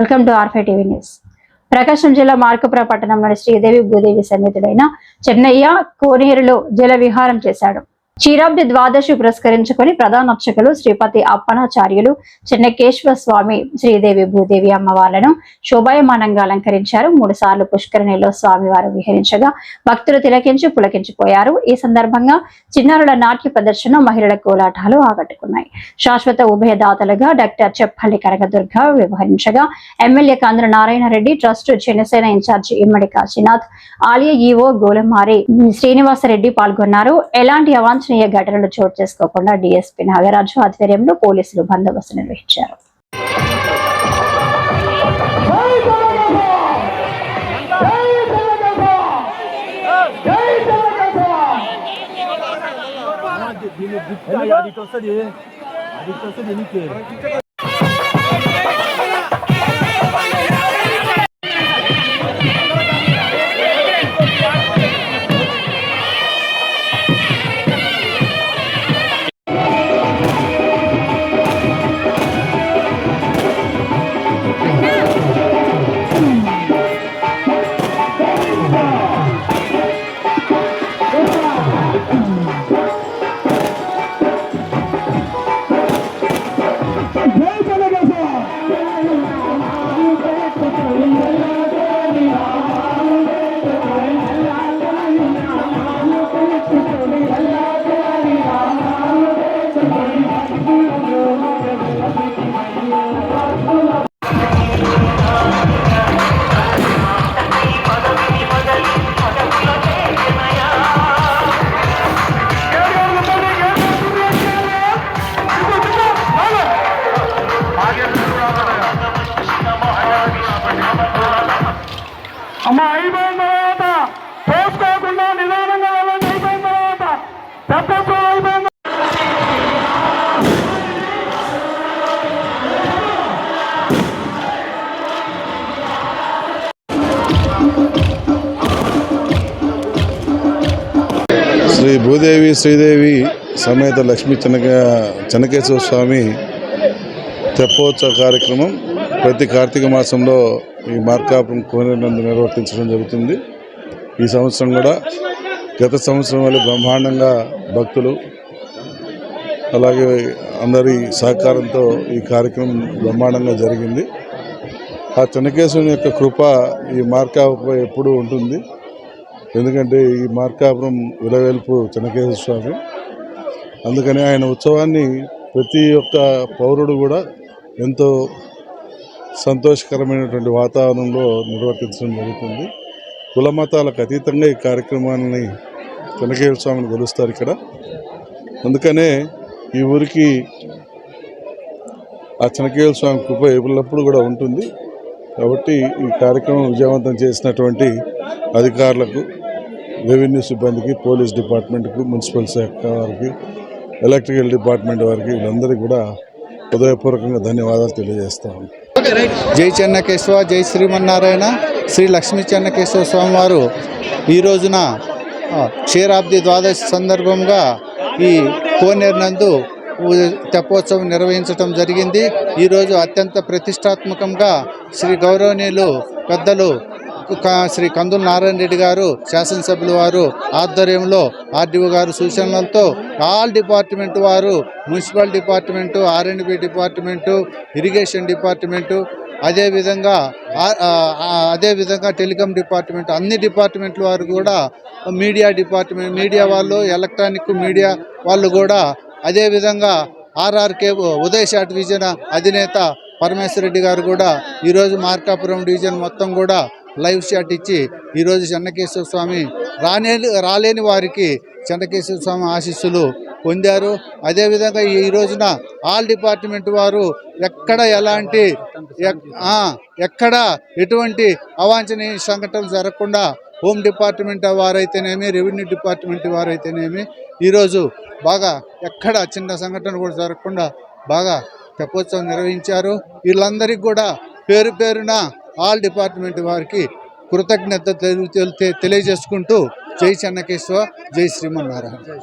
Welcome to ఆర్ఫై TV news. Prakasam జిల్లా మార్కపుర పట్టణంలోని శ్రీదేవి భూదేవి సమేతుడైన చెన్నయ్య కోనేరులో జల విహారం చేశాడు. క్షీరాబ్ది ద్వాదశి పురస్కరించుకుని ప్రధాన అర్చకులు శ్రీపతి అప్పనాచార్యులు చెన్నకేశ్వర స్వామి శ్రీదేవి భూదేవి అమ్మవార్లను శోభాయమానంగా అలంకరించారు. 3 సార్లు పుష్కరిణిలో స్వామివారు విహరించగా భక్తులు తిలకించి పులకించిపోయారు. ఈ సందర్భంగా చిన్నారుల నాట్య ప్రదర్శన, మహిళల కోలాటాలు ఆకట్టుకున్నాయి. శాశ్వత ఉభయదాతలుగా డాక్టర్ చెప్పల్లి కనకదుర్గ వ్యవహరించగా ఎమ్మెల్యే కందుల నారాయణ రెడ్డి, ట్రస్ట్ జనసేన ఇన్ఛార్జి ఇమ్మడి కాశీనాథ్, ఆలయ ఈవో గోలమారి శ్రీనివాసరెడ్డి పాల్గొన్నారు. ఎలాంటి అవాంఛనీయ ఘటనలు చోటు చేసుకోకుండా డీఎస్పీ నాగరాజు ఆధ్వర్యంలో పోలీసులు బందోబస్తు నిర్వహించారు. అమ్మ అయిపోయిన తర్వాత చేసుకోకుండా నిదానంగా అయిపోయిన తర్వాత తప్పకుండా అయిపోయిన శ్రీ భూదేవి శ్రీదేవి సమేత లక్ష్మీ చెన్నకేశ్వర స్వామి తెప్పోత్సవ కార్యక్రమం ప్రతి కార్తీక మాసంలో ఈ మార్కాపురం కోనేరునందు నిర్వర్తించడం జరుగుతుంది. ఈ సంవత్సరం కూడా గత సంవత్సరం వల్ల బ్రహ్మాండంగా భక్తులు అలాగే అందరి సహకారంతో ఈ కార్యక్రమం బ్రహ్మాండంగా జరిగింది. ఆ చెన్నకేశ్వరుని యొక్క కృప ఈ మార్కాపురంపై ఎప్పుడూ ఉంటుంది. ఎందుకంటే ఈ మార్కాపురం విలవేల్పు చెన్నకేశ్వర స్వామి, అందుకని ఆయన ఉత్సవాన్ని ప్రతి ఒక్క పౌరుడు కూడా ఎంతో సంతోషకరమైనటువంటి వాతావరణంలో నిర్వర్తించడం జరుగుతుంది. కుల మతాలకు అతీతంగా ఈ కార్యక్రమాన్ని చెన్నకేశ్వర స్వామిని కొలుస్తారు ఇక్కడ. అందుకనే ఈ ఊరికి ఆ చెన్నకేశ్వర స్వామి కృప ఎల్లప్పుడూ కూడా ఉంటుంది. కాబట్టి ఈ కార్యక్రమం విజయవంతం చేసినటువంటి అధికారులకు, రెవెన్యూ సిబ్బందికి, పోలీస్ డిపార్ట్మెంట్కు, మున్సిపల్ శాఖ వారికి, ఎలక్ట్రికల్ డిపార్ట్మెంట్ వారికి, వీళ్ళందరికీ కూడా హృదయపూర్వకంగా ధన్యవాదాలు తెలియజేస్తాము. జై చెన్నకేశ్వర, జై శ్రీమన్నారాయణ. శ్రీ లక్ష్మీ చెన్నకేశ్వర స్వామివారు ఈ రోజున క్షీరాబ్ది ద్వాదశి సందర్భంగా ఈ కోనేరు నందు తెప్పోత్సవం నిర్వహించడం జరిగింది. ఈరోజు అత్యంత ప్రతిష్టాత్మకంగా శ్రీ గౌరవనీయులు పెద్దలు శ్రీ కందుల నారాయణ రెడ్డి గారు, శాసనసభ్యుల వారు ఆధ్వర్యంలో ఆర్డీఓ గారు సూచనలతో ఆల్ డిపార్ట్మెంట్ వారు, మున్సిపల్ డిపార్ట్మెంటు, ఆర్ఎండ్బి డిపార్ట్మెంటు, ఇరిగేషన్ డిపార్ట్మెంటు, అదేవిధంగా టెలికాం డిపార్ట్మెంట్, అన్ని డిపార్ట్మెంట్ల వారు కూడా, మీడియా డిపార్ట్మెంట్, మీడియా వాళ్ళు, ఎలక్ట్రానిక్ మీడియా వాళ్ళు కూడా, అదేవిధంగా ఆర్ఆర్కే ఉదయశాట్ విజన్ అధినేత పరమేశ్వర రెడ్డి గారు కూడా ఈరోజు మార్కాపురం డివిజన్ మొత్తం కూడా లైవ్ షాట్ ఇచ్చి ఈరోజు చెన్నకేశ్వర స్వామి రాలేని వారికి చెన్నకేశ్వర స్వామి ఆశీస్సులు పొందారు. అదేవిధంగా ఈ రోజున ఆల్ డిపార్ట్మెంట్ వారు ఎక్కడ ఎటువంటి అవాంఛనీయ సంఘటనలు జరగకుండా హోమ్ డిపార్ట్మెంట్ వారైతేనేమి, రెవెన్యూ డిపార్ట్మెంట్ వారైతేనేమి ఈరోజు బాగా ఎక్కడ చిన్న సంఘటన కూడా జరగకుండా బాగా తెప్పోత్సవం నిర్వహించారు. వీళ్ళందరికీ కూడా పేరు పేరున ఆల్ డిపార్ట్మెంట్ వారికి కృతజ్ఞత తెలియజేసుకుంటూ జై చెన్నకేశ్వర, జై శ్రీమన్నారాయణ.